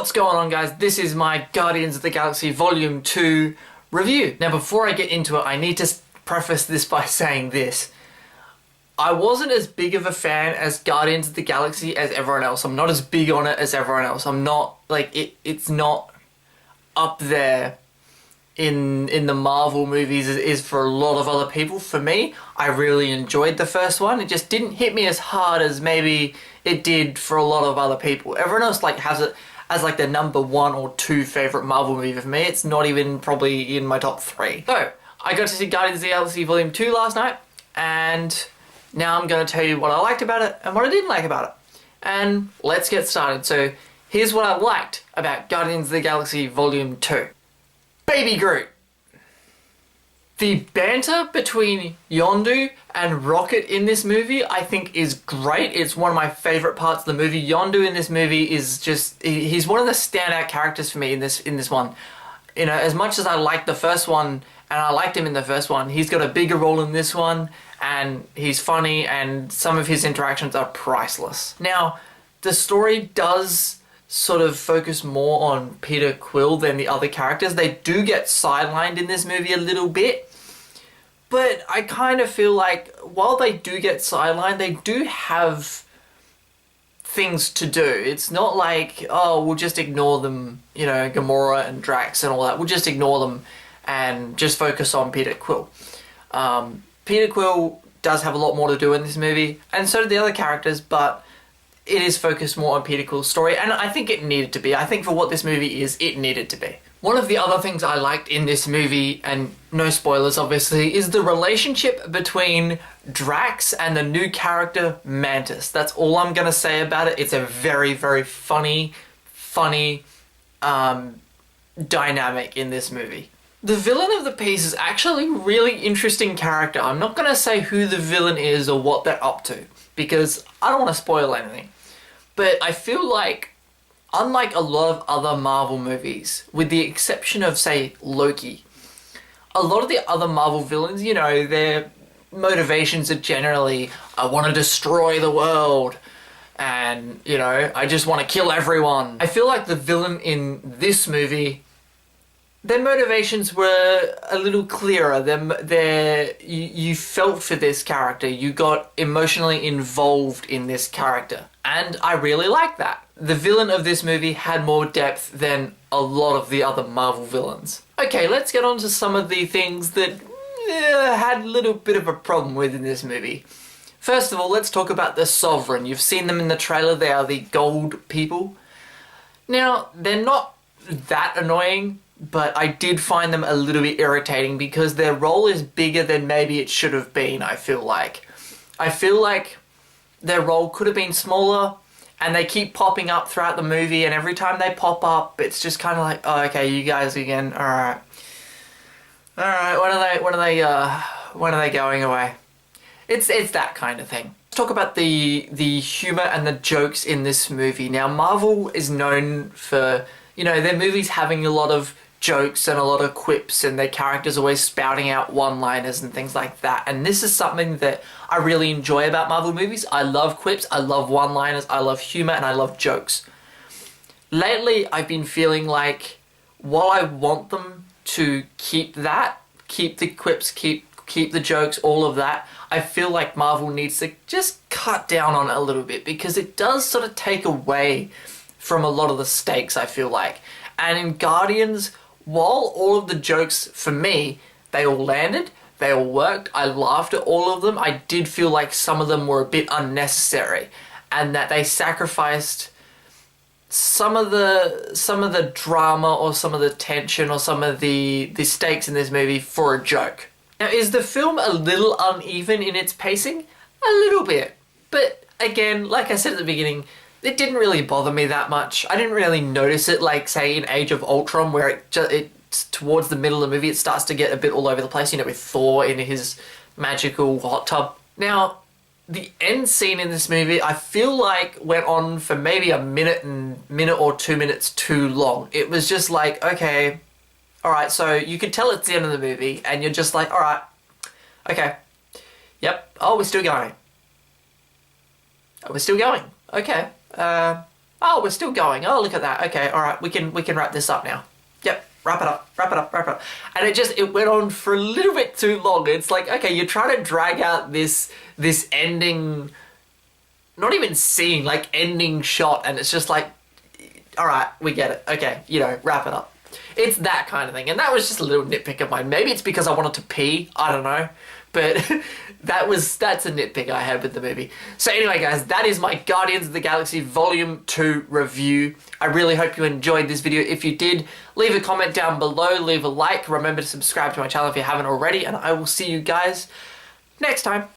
What's going on, guys? This is my Guardians of the Galaxy Volume 2 review. Now, before I get into it, I need to preface this by saying this. I wasn't as big of a fan as Guardians of the Galaxy as everyone else. I'm not as big on it as everyone else. I'm not, like, it's not up there in the Marvel movies as it is for a lot of other people. For me, I really enjoyed the first one. It just didn't hit me as hard as maybe it did for a lot of other people. Everyone else, like, has it as like the number 1 or 2 favorite Marvel movie for me. It's not even probably in my top 3. So, I got to see Guardians of the Galaxy Volume 2 last night, and now I'm going to tell you what I liked about it and what I didn't like about it. And let's get started. So, here's what I liked about Guardians of the Galaxy Volume 2. Baby Groot. The banter between Yondu and Rocket in this movie, I think, is great. It's one of my favorite parts of the movie. Yondu in this movie is just, he's one of the standout characters for me in this one. You know, as much as I liked the first one, and I liked him in the first one, he's got a bigger role in this one, and he's funny, and some of his interactions are priceless. Now, the story does sort of focus more on Peter Quill than the other characters. They do get sidelined in this movie a little bit, but I kind of feel like while they do get sidelined, they do have things to do. It's not like, oh, we'll just ignore them, you know, Gamora and Drax and all that. We'll just ignore them and just focus on Peter Quill. Peter Quill does have a lot more to do in this movie, and so do the other characters, but it is focused more on Peter Quill's story, and I think it needed to be. I think for what this movie is, it needed to be. One of the other things I liked in this movie, and no spoilers obviously, is the relationship between Drax and the new character Mantis. That's all I'm gonna say about it. It's a very, very funny dynamic in this movie. The villain of the piece is actually a really interesting character. I'm not gonna say who the villain is or what they're up to, because I don't want to spoil anything. But I feel like, unlike a lot of other Marvel movies, with the exception of, say, Loki, a lot of the other Marvel villains, you know, their motivations are generally, I want to destroy the world, and, you know, I just want to kill everyone. I feel like the villain in this movie, their motivations were a little clearer. You felt for this character. You got emotionally involved in this character. And I really like that. The villain of this movie had more depth than a lot of the other Marvel villains. Okay, let's get on to some of the things that had a little bit of a problem with in this movie. First of all, let's talk about the Sovereign. You've seen them in the trailer. They are the gold people. Now, they're not that annoying, but I did find them a little bit irritating because their role is bigger than maybe it should have been, I feel like. I feel like their role could have been smaller, and they keep popping up throughout the movie, and every time they pop up, it's just kind of like, oh, okay, you guys again, alright. Alright, when are they going away? It's that kind of thing. Let's talk about the humor and the jokes in this movie. Now, Marvel is known for, you know, their movies having a lot of jokes and a lot of quips, and their characters always spouting out one-liners and things like that. And this is something that I really enjoy about Marvel movies. I love quips, I love one-liners, I love humor, and I love jokes. Lately, I've been feeling like, while I want them to keep that, keep the quips, keep the jokes, all of that, I feel like Marvel needs to just cut down on it a little bit, because it does sort of take away from a lot of the stakes, I feel like. And in Guardians, while all of the jokes, for me, they all landed, they all worked, I laughed at all of them, I did feel like some of them were a bit unnecessary, and that they sacrificed some of the drama or some of the tension or some of the stakes in this movie for a joke. Now, is the film a little uneven in its pacing? A little bit. But again, like I said at the beginning, it didn't really bother me that much. I didn't really notice it, like, say, in Age of Ultron, where it's towards the middle of the movie, it starts to get a bit all over the place, you know, with Thor in his magical hot tub. Now, the end scene in this movie, I feel like went on for maybe a minute or 2 minutes too long. It was just like, okay, alright, so you could tell it's the end of the movie, and you're just like, alright, okay, yep, oh, we're still going. Oh, we're still going, okay. Oh, we're still going. Oh, look at that. Okay, all right, we can wrap this up now. Yep, wrap it up, wrap it up, wrap it up. And it went on for a little bit too long. It's like, okay, you're trying to drag out this ending, not even scene, like ending shot, and it's just like, all right, we get it. Okay, wrap it up. It's that kind of thing. And that was just a little nitpick of mine. Maybe it's because I wanted to pee. I don't know. But that's a nitpick I had with the movie. So anyway, guys, that is my Guardians of the Galaxy Volume 2 review. I really hope you enjoyed this video. If you did, leave a comment down below, leave a like. Remember to subscribe to my channel if you haven't already, and I will see you guys next time.